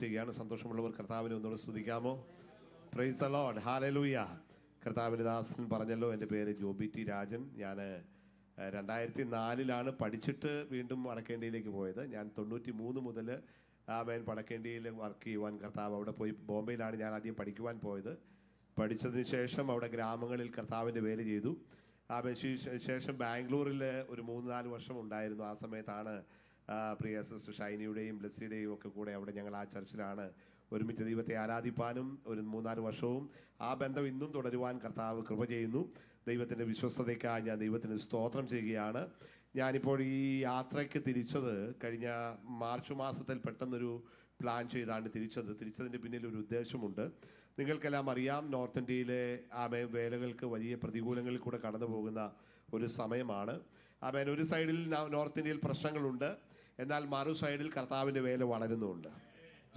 ചെയ്യുകയാണ്. സന്തോഷമുള്ളവർ കർത്താവിനെ ഒന്നുകൂടെ സ്തുതിക്കാമോ? Praise the Lord, hallelujah. കർത്താവിൻ്റെ ദാസൻ പറഞ്ഞല്ലോ, എൻ്റെ പേര് ജോബി ടി രാജൻ. ഞാൻ 2004 പഠിച്ചിട്ട് വീണ്ടും വടക്കേണ്ടിയിലേക്ക് പോയത്. ഞാൻ 93 മുതൽ വടക്കേണ്ടിയിൽ വർക്ക് ചെയ്യുവാൻ കർത്താവ് അവിടെ പോയി. ബോംബെയിലാണ് ഞാൻ ആദ്യം പഠിക്കുവാൻ പോയത്. പഠിച്ചതിന് ശേഷം അവിടെ ഗ്രാമങ്ങളിൽ കർത്താവിൻ്റെ വേല ചെയ്തു. ശേഷം ബാംഗ്ലൂരിൽ ഒരു 3-4 വർഷം ഉണ്ടായിരുന്നു. ആ സമയത്താണ് പ്രിയ സിസ്റ്റർ ഷൈനിയുടെയും ബ്ലെസ്സിയുടെയും ഒക്കെ കൂടെ അവിടെ ഞങ്ങൾ ആ ചർച്ചിലാണ് ഒരുമിച്ച് ദൈവത്തെ ആരാധിപ്പാനും ഒരു 3-4 വർഷവും ആ ബന്ധം ഇന്നും തുടരുവാൻ കർത്താവ് കൃപ ചെയ്യുന്നു. ദൈവത്തിൻ്റെ വിശ്വസ്തതയ്ക്കായി ഞാൻ ദൈവത്തിന് സ്തോത്രം ചെയ്യുകയാണ്. ഞാനിപ്പോൾ ഈ യാത്രയ്ക്ക് തിരിച്ചത് കഴിഞ്ഞ മാർച്ച് മാസത്തിൽ പെട്ടെന്നൊരു പ്ലാൻ ചെയ്താണ് തിരിച്ചതിൻ്റെ പിന്നിൽ ഒരു ഉദ്ദേശമുണ്ട്. നിങ്ങൾക്കെല്ലാം അറിയാം, നോർത്ത് ഇന്ത്യയിലെ വേലകൾക്ക് വലിയ പ്രതികൂലങ്ങളിൽ കൂടെ കടന്നു പോകുന്ന ഒരു സമയമാണ്. ഒരു സൈഡിൽ നോർത്ത് ഇന്ത്യയിൽ പ്രശ്നങ്ങളുണ്ട്, എന്നാൽ മറു സൈഡിൽ കർത്താവിൻ്റെ വേല വളരുന്നുമുണ്ട്.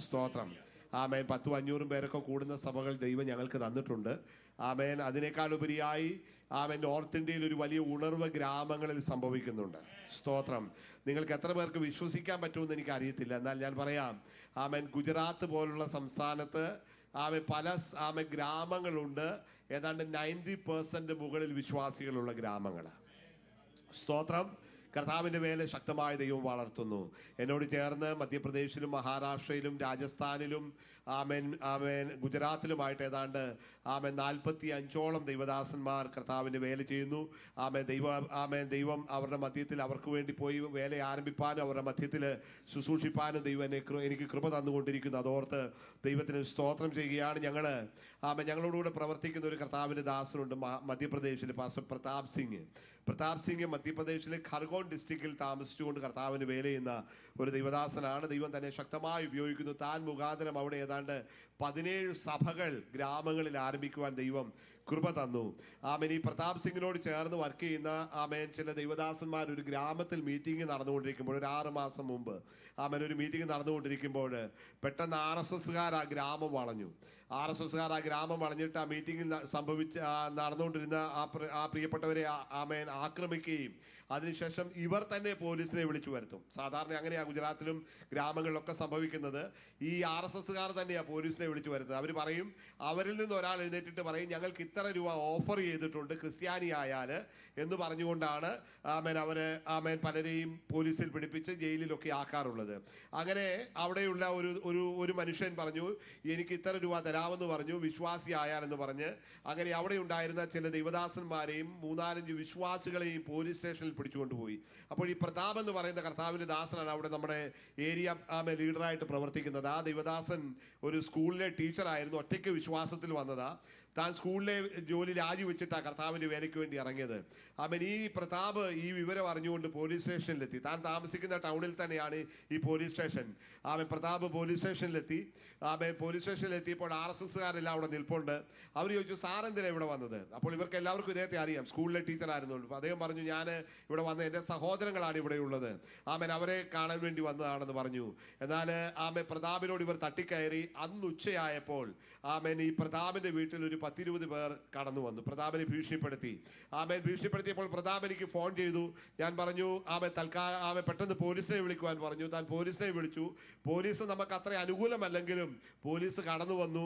സ്തോത്രം. 100-500 പേരൊക്കെ കൂടുന്ന സഭകൾ ദൈവം ഞങ്ങൾക്ക് തന്നിട്ടുണ്ട്. അതിനേക്കാൾ ഉപരിയായി നോർത്ത് ഇന്ത്യയിൽ ഒരു വലിയ ഉണർവ് ഗ്രാമങ്ങളിൽ സംഭവിക്കുന്നുണ്ട്. സ്തോത്രം. നിങ്ങൾക്ക് എത്ര പേർക്ക് വിശ്വസിക്കാൻ പറ്റുമെന്ന് എനിക്കറിയത്തില്ല, എന്നാൽ ഞാൻ പറയാം. ഗുജറാത്ത് പോലുള്ള സംസ്ഥാനത്ത് പല ഗ്രാമങ്ങളുണ്ട്. ഏതാണ്ട് 90% മുകളിൽ വിശ്വാസികളുള്ള ഗ്രാമങ്ങൾ. സ്തോത്രം. കർത്താവിൻ്റെ വേല ശക്തമായ ദൈവം വളർത്തുന്നു. എന്നോട് ചേർന്ന് മധ്യപ്രദേശിലും മഹാരാഷ്ട്രയിലും രാജസ്ഥാനിലും ഗുജറാത്തിലുമായിട്ട് ഏതാണ്ട് 45ഓളം ദൈവദാസന്മാർ കർത്താവിൻ്റെ വേല ചെയ്യുന്നു. ദൈവം അവരുടെ മധ്യത്തിൽ അവർക്ക് വേണ്ടി പോയി വേല ആരംഭിപ്പാനും അവരുടെ മധ്യത്തിൽ ശുശ്രൂഷിപ്പാനും ദൈവം എനിക്ക് കൃപ തന്നുകൊണ്ടിരിക്കുന്നു. അതോർത്ത് ദൈവത്തിന് സ്തോത്രം ചെയ്യുകയാണ്. ഞങ്ങളോടുകൂടെ പ്രവർത്തിക്കുന്ന ഒരു കർത്താവിൻ്റെ ദാസനുണ്ട് മധ്യപ്രദേശിൽ, പാസ്റ്റർ പ്രതാപ് സിംഗ് മധ്യപ്രദേശിലെ ഖർഗോൺ ഡിസ്ട്രിക്റ്റിൽ താമസിച്ചുകൊണ്ട് കർത്താവിന് വേല ചെയ്യുന്ന ഒരു ദൈവദാസനാണ്. ദൈവം തന്നെ ശക്തമായി ഉപയോഗിക്കുന്നു. താൻ മുഖാന്തരം അവിടെ ഏതാണ്ട് 17 സഭകൾ ഗ്രാമങ്ങളിൽ ആരംഭിക്കുവാൻ ദൈവം കൃപ തന്നു. ഈ പ്രതാപ് സിംഗിനോട് ചേർന്ന് വർക്ക് ചെയ്യുന്ന ചില ദൈവദാസന്മാർ ഒരു ഗ്രാമത്തിൽ മീറ്റിംഗ് നടന്നുകൊണ്ടിരിക്കുമ്പോൾ, ഒരു 6 മാസം മുമ്പ് ഒരു മീറ്റിംഗ് നടന്നുകൊണ്ടിരിക്കുമ്പോൾ പെട്ടെന്ന് RSSകാർ ആ ഗ്രാമം വളഞ്ഞു. RSSകാർ ആ ഗ്രാമം വളഞ്ഞിട്ട് ആ മീറ്റിംഗിൽ നടന്നുകൊണ്ടിരുന്ന ആ പ്രിയപ്പെട്ടവരെ ആക്രമിക്കുകയും അതിനുശേഷം ഇവർ തന്നെ പോലീസിനെ വിളിച്ചു വരുത്തും. സാധാരണ അങ്ങനെയാണ് ഗുജറാത്തിലും ഗ്രാമങ്ങളിലൊക്കെ സംഭവിക്കുന്നത്. ഈ RSSകാർ തന്നെയാണ് പോലീസിനെ വിളിച്ചു വരുത്തുന്നത്. അവർ പറയും, അവരിൽ നിന്ന് ഒരാൾ എഴുന്നേറ്റിട്ട് പറയും, ഞങ്ങൾക്ക് ഇത്ര രൂപ ഓഫർ ചെയ്തിട്ടുണ്ട് ക്രിസ്ത്യാനി ആയാൽ എന്ന് പറഞ്ഞുകൊണ്ടാണ് അവര് പലരെയും പോലീസിൽ പിടിപ്പിച്ച് ജയിലിലൊക്കെ ആക്കാറുള്ളത്. അങ്ങനെ അവിടെയുള്ള ഒരു മനുഷ്യൻ പറഞ്ഞു, എനിക്ക് ഇത്ര രൂപ തരാമെന്ന് പറഞ്ഞു, വിശ്വാസി ആയാലെന്ന് പറഞ്ഞ്. അങ്ങനെ അവിടെ ഉണ്ടായിരുന്ന ചില ദൈവദാസന്മാരെയും 3-4 വിശ്വാസികളെയും പോലീസ് സ്റ്റേഷനിൽ പിടിച്ചുകൊണ്ടുപോയി. അപ്പോൾ ഈ പ്രതാപ് എന്ന് പറയുന്ന കർത്താവിൻ്റെ ദാസനാണ് അവിടെ നമ്മുടെ ഏരിയ ലീഡറായിട്ട് പ്രവർത്തിക്കുന്നത്. ആ ദൈവദാസൻ ഒരു സ്കൂളിലെ ടീച്ചറായിരുന്നു. ഒറ്റയ്ക്ക് വിശ്വാസത്തിൽ വന്നതാ. താൻ സ്കൂളിലെ ജോലി രാജിവെച്ചിട്ടാണ് കർത്താവിൻ്റെ വേലയ്ക്ക് വേണ്ടി ഇറങ്ങിയത്. ഈ പ്രതാപ് ഈ വിവരം അറിഞ്ഞുകൊണ്ട് പോലീസ് സ്റ്റേഷനിലെത്തി. താൻ താമസിക്കുന്ന ടൗണിൽ തന്നെയാണ് ഈ പോലീസ് സ്റ്റേഷൻ. പ്രതാപ് പോലീസ് സ്റ്റേഷനിലെത്തി. പോലീസ് സ്റ്റേഷനിലെത്തിയപ്പോൾ RSSകാരെല്ലാം അവിടെ നിൽപ്പുണ്ട്. അവർ ചോദിച്ചു, സാറെന്തിനാണ് ഇവിടെ വന്നത്? അപ്പോൾ ഇവർക്ക് എല്ലാവർക്കും ഇദ്ദേഹത്തെ അറിയാം, സ്കൂളിലെ ടീച്ചറായിരുന്നു. അപ്പോൾ അദ്ദേഹം പറഞ്ഞു, ഞാൻ ഇവിടെ വന്ന എൻ്റെ സഹോദരങ്ങളാണ് ഇവിടെ ഉള്ളത്, അവരെ കാണാൻ വേണ്ടി വന്നതാണെന്ന് പറഞ്ഞു. എന്നാൽ പ്രതാപിനോട് ഇവർ തട്ടിക്കയറി. അന്ന് ഉച്ചയായപ്പോൾ ഈ പ്രതാപിൻ്റെ വീട്ടിൽ ഒരു 10-20 പേർ കടന്നു വന്നു. പ്രതാപനെ ഭീഷണിപ്പെടുത്തിയപ്പോൾ പ്രതാപ് എനിക്ക് ഫോൺ ചെയ്തു. ഞാൻ പറഞ്ഞു, പെട്ടെന്ന് പോലീസിനെ വിളിക്കുവാൻ പറഞ്ഞു. താൻ പോലീസിനെ വിളിച്ചു. പോലീസ് നമുക്ക് അത്ര അനുകൂലമല്ലെങ്കിലും പോലീസ് കടന്നു വന്നു.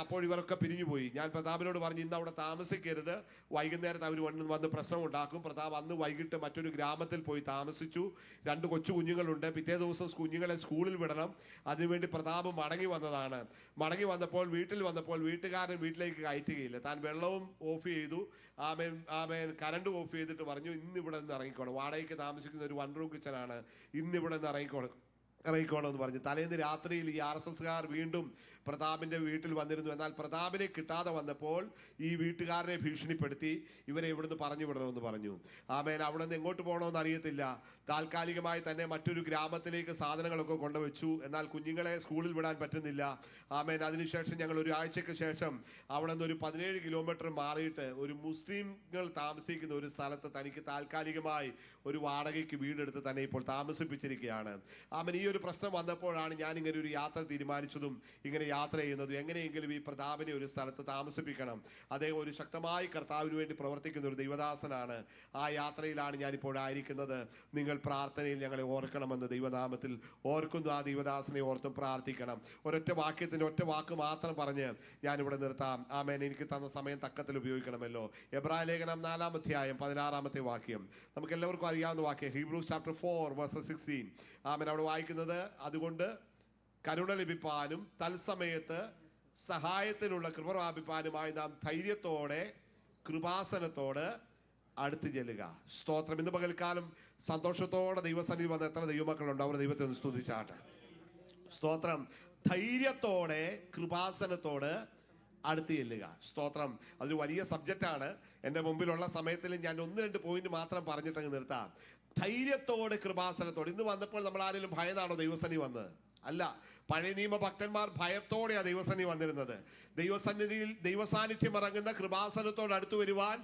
അപ്പോൾ ഇവരൊക്കെ പിരിഞ്ഞുപോയി. ഞാൻ പ്രതാപിനോട് പറഞ്ഞു, ഇന്ന് അവിടെ താമസിക്കരുത്, വൈകുന്നേരത്ത് അവർ വന്ന് പ്രശ്നം ഉണ്ടാക്കും. പ്രതാപ് അന്ന് വൈകിട്ട് മറ്റൊരു ഗ്രാമത്തിൽ പോയി താമസിച്ചു. 2 കൊച്ചു കുഞ്ഞുങ്ങളുണ്ട്. പിറ്റേ ദിവസം കുഞ്ഞുങ്ങളെ സ്കൂളിൽ വിടണം. അതിനുവേണ്ടി പ്രതാപ് മടങ്ങി വന്നപ്പോൾ വീട്ടുകാരൻ വീട്ടിലേക്ക് കയറ്റുകയില്ല. താൻ വെള്ളവും ഓഫ് ചെയ്തു. കറണ്ട് ഓഫ് ചെയ്തിട്ട് പറഞ്ഞു, ഇന്നിവിടെ നിന്ന് ഇറങ്ങിക്കോണം. വാടകയ്ക്ക് താമസിക്കുന്ന ഒരു 1 റൂം കിച്ചനാണ്. ഇന്നിവിടെ നിന്ന് ഇറങ്ങിക്കോണമെന്ന് പറഞ്ഞു. തലേന്ന് രാത്രിയിൽ ഈ RSSകാർ വീണ്ടും പ്രതാപിൻ്റെ വീട്ടിൽ വന്നിരുന്നു. എന്നാൽ പ്രതാപിനെ കിട്ടാതെ വന്നപ്പോൾ ഈ വീട്ടുകാരനെ ഭീഷണിപ്പെടുത്തി ഇവരെ ഇവിടുന്ന് പറഞ്ഞു വിടണമെന്ന് പറഞ്ഞു. അവിടെ നിന്ന് എങ്ങോട്ട് പോകണമെന്ന് അറിയത്തില്ല. താൽക്കാലികമായി തന്നെ മറ്റൊരു ഗ്രാമത്തിലേക്ക് സാധനങ്ങളൊക്കെ കൊണ്ടുവച്ചു. എന്നാൽ കുഞ്ഞുങ്ങളെ സ്കൂളിൽ വിടാൻ പറ്റുന്നില്ല. അതിനുശേഷം ഞങ്ങൾ ഒരു ആഴ്ചയ്ക്ക് ശേഷം അവിടെ നിന്ന് ഒരു 17 കിലോമീറ്റർ മാറിയിട്ട് ഒരു മുസ്ലിങ്ങൾ താമസിക്കുന്ന ഒരു സ്ഥലത്ത് തനിക്ക് താൽക്കാലികമായി ഒരു വാടകയ്ക്ക് വീടെടുത്ത് തന്നെ ഇപ്പോൾ താമസിപ്പിച്ചിരിക്കുകയാണ്. ഈ ഒരു പ്രശ്നം വന്നപ്പോഴാണ് ഞാൻ ഇങ്ങനെ ഒരു യാത്ര തീരുമാനിച്ചതും ഇങ്ങനെ യാത്ര ചെയ്യുന്നതും. എങ്ങനെയെങ്കിലും ഈ പ്രതാപനെ ഒരു സ്ഥലത്ത് താമസിപ്പിക്കണം. അദ്ദേഹം ഒരു ശക്തമായി കർത്താവിന് വേണ്ടി പ്രവർത്തിക്കുന്ന ഒരു ദൈവദാസനാണ്. ആ യാത്രയിലാണ് ഞാനിപ്പോൾ ആയിരിക്കുന്നത്. നിങ്ങൾ പ്രാർത്ഥനയിൽ ഞങ്ങളെ ഓർക്കണമെന്ന് ദൈവനാമത്തിൽ ഓർക്കുന്നു. ആ ദൈവദാസനെ ഓർത്തും പ്രാർത്ഥിക്കണം. ഒരൊറ്റ വാക്യത്തിന് ഒറ്റ വാക്ക് മാത്രം പറഞ്ഞ് ഞാനിവിടെ നിർത്താം. ആമേൻ. എനിക്ക് തന്ന സമയം തക്കത്തിൽ ഉപയോഗിക്കണമല്ലോ. എബ്രായ ലേഖനം 4-ാം അധ്യായം 16-ാമത്തെ വാക്യം നമുക്ക് എല്ലാവർക്കും അറിയാവുന്ന വാക്യം. Hebrews chapter 4:16. ആമേൻ. അവിടെ വായിക്കുന്നത്, അതുകൊണ്ട് കരുണ ലഭിപ്പാനും തത്സമയത്ത് സഹായത്തിനുള്ള കൃപ പ്രാപിപ്പാനുമായി നാം ധൈര്യത്തോടെ കൃപാസനത്തോട് അടുത്ത് ചെല്ലുക. സ്തോത്രം. ഇന്ന് പകൽക്കാലം സന്തോഷത്തോടെ ദൈവസന്നിധി വന്ന എത്ര ദൈവമക്കളുണ്ട്? അവർ ദൈവത്തെ ഒന്ന് സ്തുതിച്ചാട്ടെ. സ്തോത്രം. ധൈര്യത്തോടെ കൃപാസനത്തോട് അടുത്ത് ചെല്ലുക. സ്തോത്രം. അതൊരു വലിയ സബ്ജക്റ്റാണ്. എൻ്റെ മുമ്പിലുള്ള സമയത്തിൽ ഞാൻ 1-2 പോയിന്റ് മാത്രം പറഞ്ഞിട്ടങ്ങ് നിർത്താം. ധൈര്യത്തോടെ കൃപാസനത്തോടെ. ഇന്ന് വന്നപ്പോൾ നമ്മൾ ആരെങ്കിലും ഭയന്നാണോ ദൈവസന്നിധി വന്നത്? അല്ല. പഴയ നിയമ ഭക്തന്മാർ ഭയത്തോടെയാണ് ദൈവസന്നിധി വന്നിരുന്നത്. ദൈവസന്നിധിയിൽ ദൈവസാന്നിധ്യം ഇറങ്ങുന്ന കൃപാസനത്തോട് അടുത്തു വരുവാൻ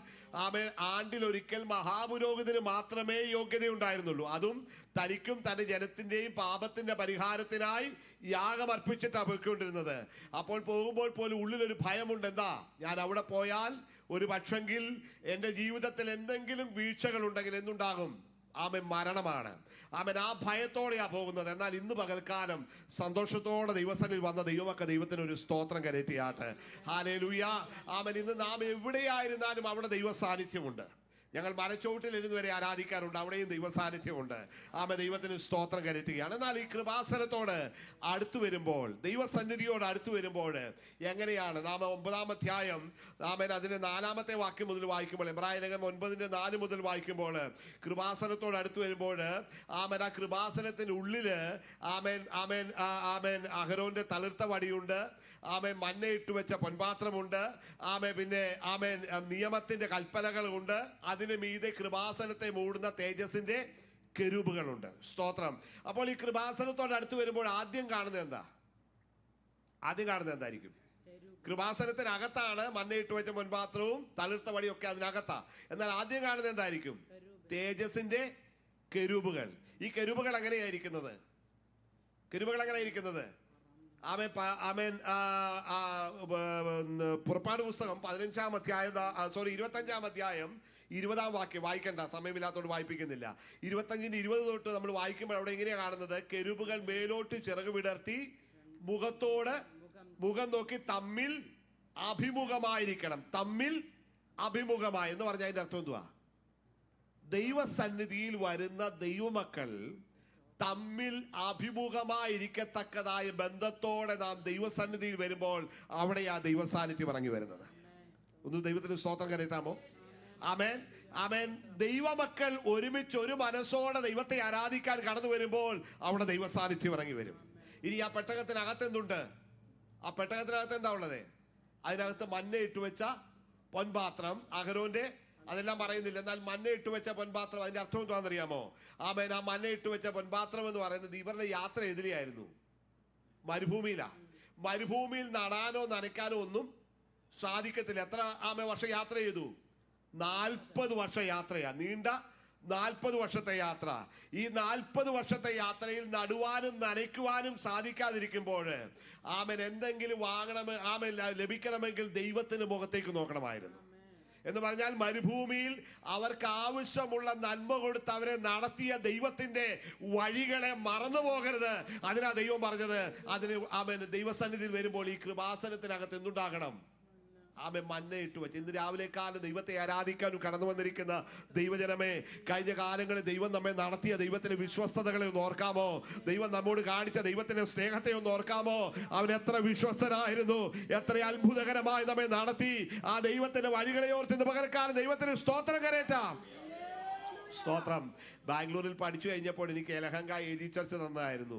ആണ്ടിലൊരിക്കൽ മഹാപുരോഹിതന് മാത്രമേ യോഗ്യതയുണ്ടായിരുന്നുള്ളൂ. അതും തനിക്കും തന്റെ ജനത്തിന്റെയും പാപത്തിന്റെ പരിഹാരത്തിനായി യാഗം അർപ്പിച്ചിട്ടാണ് പോയിക്കൊണ്ടിരുന്നത്. അപ്പോൾ പോകുമ്പോൾ പോലും ഉള്ളിലൊരു ഭയമുണ്ട്. എന്താ? ഞാൻ അവിടെ പോയാൽ ഒരു പക്ഷെങ്കിൽ എൻ്റെ ജീവിതത്തിൽ എന്തെങ്കിലും വീഴ്ചകൾ ഉണ്ടെങ്കിൽ എന്തുണ്ടാകും? ആമൻ, മരണമാണ്. ആമൻ. ആ ഭയത്തോടെയാ പോകുന്നത്. എന്നാൽ ഇന്ന് പകൽക്കാലം സന്തോഷത്തോടെ ദൈവസന്നിധിയിൽ വന്ന ദൈവമൊക്കെ ദൈവത്തിന് ഒരു സ്തോത്രം കരയറ്റിയാട്ടെ. ഹല്ലേലൂയ. ആമൻ. ഇന്ന് നാം എവിടെയായിരുന്നാലും അവിടെ ദൈവ സാന്നിധ്യമുണ്ട്. ഞങ്ങൾ മരച്ചോട്ടിലിരുന്ന് വരെ ആരാധിക്കാറുണ്ട്. അവിടെയും ദൈവ സാന്നിധ്യമുണ്ട്. ആമൻ. ദൈവത്തിന് സ്തോത്രം കരയറ്റുകയാണ്. എന്നാൽ ഈ കൃപാസനത്തോട് അടുത്തു വരുമ്പോൾ, ദൈവസന്നിധിയോട് അടുത്തു വരുമ്പോൾ എങ്ങനെയാണ്? നാം 9-ാം അധ്യായം ആമൻ അതിന്റെ 4-ാമത്തെ വാക്യം മുതൽ വായിക്കുമ്പോൾ, എബ്രായ ലേഖനം 9:4 മുതൽ വായിക്കുമ്പോൾ, കൃപാസനത്തോട് അടുത്തു വരുമ്പോൾ ആമൻ ആ കൃപാസനത്തിന് ഉള്ളില് ആമൻ ആമൻ ആമൻ അഹരോന്റെ തളിർത്ത വടിയുണ്ട്. ആമേൻ. മന്ന ഇട്ടുവെച്ച പൊൻപാത്രമുണ്ട്. ആമേൻ. പിന്നെ ആമേൻ നിയമത്തിന്റെ കൽപ്പനകളുണ്ട്. അതിന് മീതെ കൃപാസനത്തെ മൂടുന്ന തേജസ്സിന്റെ കെരൂബുകളുണ്ട്. സ്തോത്രം. അപ്പോൾ ഈ കൃപാസനത്തോട് അടുത്ത് വരുമ്പോൾ ആദ്യം കാണുന്നത് എന്താ? ആദ്യം കാണുന്നത് എന്തായിരിക്കും? കൃപാസനത്തിനകത്താണ് മന്ന ഇട്ടുവെച്ച പൊൻപാത്രവും തളിർത്ത വടിയൊക്കെ അതിനകത്താ. എന്നാൽ ആദ്യം കാണുന്നത് എന്തായിരിക്കും? തേജസ്സിന്റെ കെരൂബുകൾ. ഈ കെരൂബുകൾ എങ്ങനെയായിരിക്കുന്നത്? കെരൂബുകൾ എങ്ങനെയായിരിക്കുന്നത്? ആമേൻ. ആമേൻ. പുറപ്പാട് പുസ്തകം 25-ാം അധ്യായം 25-ാം അധ്യായം 20-ാം വാക്യം വായിക്കണ്ട, സമയമില്ലാത്തോട് വായിപ്പിക്കുന്നില്ല. 25-20 തൊട്ട് നമ്മൾ വായിക്കുമ്പോൾ അവിടെ എങ്ങനെയാ കാണുന്നത്? കെരൂബുകൾ മേലോട്ട് ചിറക് വിടർത്തി മുഖത്തോട് മുഖം നോക്കി തമ്മിൽ അഭിമുഖമായിരിക്കണം. തമ്മിൽ അഭിമുഖമായി എന്ന് പറഞ്ഞാൽ അതിന്റെ അർത്ഥം എന്തുവാ? ദൈവസന്നിധിയിൽ വരുന്ന ദൈവമക്കൾ തമ്മിൽ അഭിമുഖമായിരിക്കത്തക്കതായ ബന്ധത്തോടെ നാം ദൈവസന്നിധിയിൽ വരുമ്പോൾ അവിടെയാ ദൈവസാന്നിധ്യം ഇറങ്ങി വരുന്നത്. ഒന്ന് ദൈവത്തിന് സ്തോത്രം കരയറ്റാമോ? ആമേൻ. ആമേൻ. ദൈവമക്കൾ ഒരുമിച്ച് ഒരു മനസ്സോടെ ദൈവത്തെ ആരാധിക്കാൻ കടന്നു വരുമ്പോൾ അവിടെ ദൈവസാന്നിധ്യം ഇറങ്ങി വരും. ഇനി ആ പെട്ടകത്തിനകത്ത് എന്തുണ്ട്? ആ പെട്ടകത്തിനകത്ത് എന്താ ഉള്ളത്? അതിനകത്ത് മന്ന ഇട്ടുവെച്ച പൊൻപാത്രം, അഹരോന്റെ, അതെല്ലാം പറയുന്നില്ല. എന്നാൽ മന്ന ഇട്ടുവെച്ച പൊൻപാത്രം, അതിന്റെ അർത്ഥം എന്താണെന്നറിയാമോ? ആമേൻ. ആ മന്ന ഇട്ടുവെച്ച പൊൻപാത്രം എന്ന് പറയുന്നത് ഇവരുടെ യാത്ര എതിരെയായിരുന്നു. മരുഭൂമിയിലാ. മരുഭൂമിയിൽ നടാനോ നനയ്ക്കാനോ ഒന്നും സാധിക്കത്തില്ല. എത്ര വർഷം യാത്ര ചെയ്തു? 40 വർഷം യാത്രയാ. നീണ്ട 40 വർഷത്തെ യാത്ര. ഈ 40 വർഷത്തെ യാത്രയിൽ നടുവാനും നനയ്ക്കുവാനും സാധിക്കാതിരിക്കുമ്പോൾ ആമൻ എന്തെങ്കിലും ആമൻ ലഭിക്കണമെങ്കിൽ ദൈവത്തിന്റെ മുഖത്തേക്ക് നോക്കണമായിരുന്നു. എന്ന് പറഞ്ഞാൽ മരുഭൂമിയിൽ അവർക്ക് ആവശ്യമുള്ള നന്മ കൊടുത്ത് അവരെ നടത്തിയ ദൈവത്തിന്റെ വഴികളെ മറന്നു പോകരുത്. അതിനാ ദൈവം പറഞ്ഞത്. അതിന് ആമേൻ ദൈവസന്നിധിയിൽ വരുമ്പോൾ ഈ കൃപാസനത്തിനകത്ത് എന്തുണ്ടാകണം? ആമേൻ മന്ന ഇട്ടു വെച്ച്. ഇന്ന് രാവിലെ കാലം ദൈവത്തെ ആരാധിക്കാനും കടന്നു വന്നിരിക്കുന്ന ദൈവജനമേ, കഴിഞ്ഞ കാലങ്ങളിൽ ദൈവം നമ്മെ നടത്തിയ ദൈവത്തിന്റെ വിശ്വസ്തതകളെ ഒന്ന് ഓർക്കാമോ? ദൈവം നമ്മോട് കാണിച്ച ദൈവത്തിന്റെ സ്നേഹത്തെ ഒന്ന് ഓർക്കാമോ? അവൻ എത്ര വിശ്വസ്തനായിരുന്നു, എത്ര അത്ഭുതകരമായി നമ്മെ നടത്തി. ആ ദൈവത്തിന്റെ വഴികളെ ഓർത്ത് ഇന്ന് പകരക്കാരൻ ദൈവത്തിന് സ്തോത്രം കരയറ്റാം. സ്തോത്രം. ബാംഗ്ലൂരിൽ പഠിച്ചു കഴിഞ്ഞപ്പോൾ എനിക്ക് എലഹങ്ക ഏജി ചർച്ച് തന്നായിരുന്നു.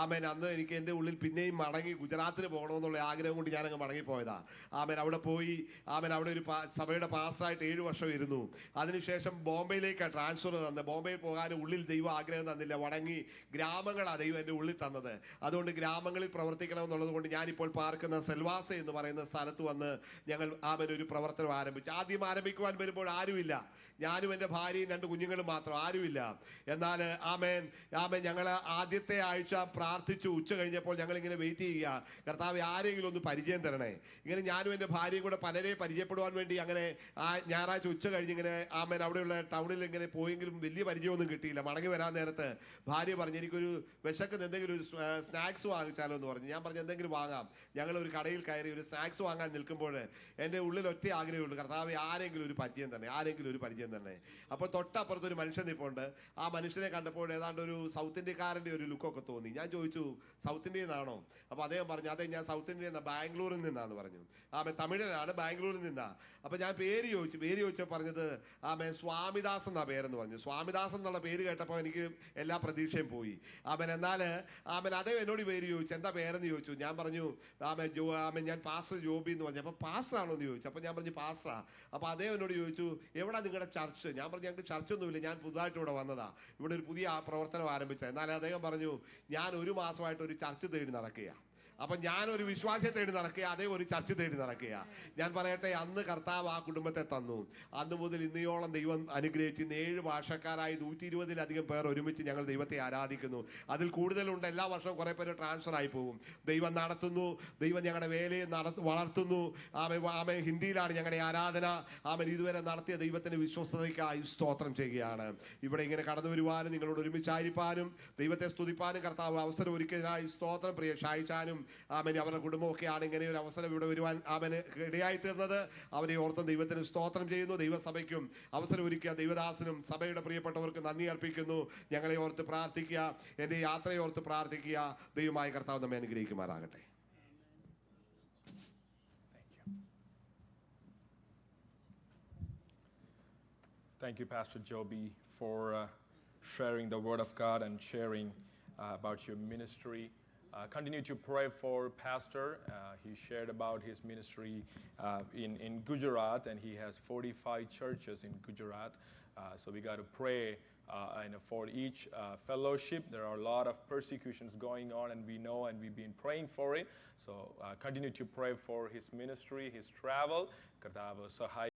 ആമേൻ. അന്ന് എനിക്ക് എൻ്റെ ഉള്ളിൽ പിന്നെയും മടങ്ങി ഗുജറാത്തിന് പോകണമെന്നുള്ള ആഗ്രഹം കൊണ്ട് ഞാനങ്ങ് മടങ്ങിപ്പോയതാ. ആമേൻ. അവിടെ പോയി ആമേൻ അവിടെ ഒരു സഭയുടെ പാസ്റ്ററായിട്ട് 7 വർഷം ഇരുന്നു. അതിനുശേഷം ബോംബെയിലേക്കാണ് ട്രാൻസ്ഫർ തന്നത്. ബോംബെയിൽ പോകാൻ ഉള്ളിൽ ദൈവം ആഗ്രഹം തന്നില്ല. മടങ്ങി ഗ്രാമങ്ങളാണ് ദൈവം എൻ്റെ ഉള്ളിൽ തന്നത്. അതുകൊണ്ട് ഗ്രാമങ്ങളിൽ പ്രവർത്തിക്കണമെന്നുള്ളത് കൊണ്ട് ഞാനിപ്പോൾ പാർക്കുന്ന സെൽവാസ എന്ന് പറയുന്ന സ്ഥലത്ത് വന്ന് ഞങ്ങൾ ആമേൻ ഒരു പ്രവർത്തനം ആരംഭിച്ചു. ആദ്യം ആരംഭിക്കുവാൻ വരുമ്പോൾ ആരുമില്ല. ഞാനും എൻ്റെ ഭാര്യയും 2 കുഞ്ഞുങ്ങളും മാത്രം, ആരുമില്ല. എന്നാൽ ആമേൻ ഞങ്ങൾ ആദ്യത്തെ ആഴ്ച പ്രാർത്ഥിച്ചു. ഉച്ച കഴിഞ്ഞപ്പോൾ ഞങ്ങളിങ്ങനെ വെയിറ്റ് ചെയ്യുക, കർത്താവ് ആരെങ്കിലും ഒന്ന് പരിചയം തരണേ. ഇങ്ങനെ ഞാനും എൻ്റെ ഭാര്യയും കൂടെ പലരെ പരിചയപ്പെടുവാൻ വേണ്ടി അങ്ങനെ ഞായറാഴ്ച ഉച്ച കഴിഞ്ഞ് ഇങ്ങനെ അവിടെയുള്ള ടൗണിൽ ഇങ്ങനെ പോയെങ്കിലും വലിയ പരിചയമൊന്നും കിട്ടിയില്ല. മടങ്ങി വരാൻ നേരത്ത് ഭാര്യ പറഞ്ഞു, എനിക്കൊരു വിശക്കുന്ന എന്തെങ്കിലും ഒരു സ്നാക്സ് വാങ്ങിച്ചാലോ എന്ന് പറഞ്ഞു. ഞാൻ പറഞ്ഞു എന്തെങ്കിലും വാങ്ങാം. ഞങ്ങളൊരു കടയിൽ കയറി ഒരു സ്നാക്സ് വാങ്ങാൻ നിൽക്കുമ്പോൾ എൻ്റെ ഉള്ളിൽ ഒറ്റ ആഗ്രഹമുള്ളൂ, കർത്താവ് ആരെങ്കിലും ഒരു പരിചയം തന്നെ, ആരെങ്കിലും ഒരു പരിചയം തന്നെ. അപ്പോൾ തൊട്ടപ്പുറത്തൊരു മനുഷ്യൻ നിൽപ്പുണ്ട്. ആ മനുഷ്യനെ കണ്ടപ്പോൾ ഏതാണ്ട് ഒരു സൗത്ത് ഇന്ത്യക്കാരൻ്റെ ഒരു ലുക്കൊക്കെ തോന്നി. ഞാൻ ചോദിച്ചു, സൗത്ത് ഇന്ത്യയിൽ നിന്നാണോ? അപ്പോൾ അദ്ദേഹം പറഞ്ഞു, അതെ ഞാൻ സൗത്ത് ഇന്ത്യയിൽ നിന്ന്, ബാംഗ്ലൂരിൽ നിന്നാന്ന് പറഞ്ഞു. തമിഴനാണ്, ബാംഗ്ലൂരിൽ നിന്നാ. അപ്പോൾ ഞാൻ പേര് ചോദിച്ചപ്പോൾ പറഞ്ഞത് സ്വാമിദാസ് എന്നാ പേരെന്ന് പറഞ്ഞു. സ്വാമിദാസ് എന്നുള്ള പേര് കേട്ടപ്പോൾ എനിക്ക് എല്ലാ പ്രതീക്ഷയും പോയി. എന്നാൽ അതേ എന്നോട് പേര് ചോദിച്ചു, എന്താ പേരെന്ന് ചോദിച്ചു. ഞാൻ പറഞ്ഞു ഞാൻ പാസ്റ്റർ ജോബി എന്ന് പറഞ്ഞു. അപ്പോൾ പാസ്റ്റർ ആണോ എന്ന് ചോദിച്ചു. അപ്പോൾ ഞാൻ പറഞ്ഞു പാസ്റ്ററാ. അപ്പോൾ അദ്ദേഹം എന്നോട് ചോദിച്ചു, എവിടെ നിങ്ങളുടെ ചർച്ച്? ഞാൻ പറഞ്ഞു ഞങ്ങൾക്ക് ചർച്ചൊന്നുമില്ല, ഞാൻ പുതുതായിട്ട് ഇവിടെ വന്നതാ, ഇവിടെ ഒരു പുതിയ പ്രവർത്തനം ആരംഭിച്ചത്. എന്നാൽ അദ്ദേഹം പറഞ്ഞു, ഞാൻ 1 മാസമായിട്ട് ഒരു ചർച്ച് തേടി നടക്കുക. അപ്പം ഞാനൊരു വിശ്വാസത്തെ തേടി നടക്കുക, അതേ ഒരു ചർച്ച തേടി നടക്കുക. ഞാൻ പറയട്ടെ, അന്ന് കർത്താവ് ആ കുടുംബത്തെ തന്നു. അന്ന് മുതൽ ഇന്നയോളം ദൈവം അനുഗ്രഹിച്ചു. 7 ഭാഷക്കാരായി 120-ലധികം പേർ ഒരുമിച്ച് ഞങ്ങൾ ദൈവത്തെ ആരാധിക്കുന്നു. അതിൽ കൂടുതലുണ്ട്. എല്ലാ വർഷവും കുറേ പേര് ട്രാൻസ്ഫർ ആയി പോകും. ദൈവം നടത്തുന്നു, ദൈവം ഞങ്ങളുടെ വേലയെ വളർത്തുന്നു. ഹിന്ദിയിലാണ് ഞങ്ങളുടെ ആരാധന. ഇതുവരെ നടത്തിയ ദൈവത്തിന് വിശ്വസ്തതയ്ക്കായി സ്തോത്രം ചെയ്യുകയാണ്. ഇവിടെ ഇങ്ങനെ കടന്നു വരുവാനും നിങ്ങളോട് ഒരുമിച്ചായിരിക്കാനും ദൈവത്തെ സ്തുതിപ്പാനും കർത്താവ് അവസരം ഒരുക്കിയതിനായി സ്തോത്രം. പ്രിയ ഷായിച്ചാനും അവരുടെ കുടുംബമൊക്കെയാണ് ഇങ്ങനെ ഒരു അവസരം ഇവിടെ വരുവാൻ ഇടയായി തീർന്നത്. അവരെ ഓർത്ത് ദൈവത്തിന് സ്തോത്രം ചെയ്യുന്നു. ദൈവസഭയ്ക്കും അവസരം ഒരുക്കിയ ദൈവദാസനും സഭയുടെ പ്രിയപ്പെട്ടവർക്ക് നന്ദി അർപ്പിക്കുന്നു. ഞങ്ങളെ ഓർത്ത് പ്രാർത്ഥിക്കുക, എൻ്റെ യാത്രയെ ഓർത്ത് പ്രാർത്ഥിക്കുക. ദൈവമായ കർത്താവ് നമ്മെ അനുഗ്രഹിക്കുമാറാകട്ടെ. Thank you, Pastor Joby, for sharing the Word of God and sharing about your ministry. Continue to pray for Pastor. He shared about his ministry in Gujarat, and he has 45 churches in Gujarat. So we got to pray for each fellowship. There are a lot of persecutions going on, and we know, and we've been praying for it. So continue to pray for his ministry, his travel. Kartava Sahai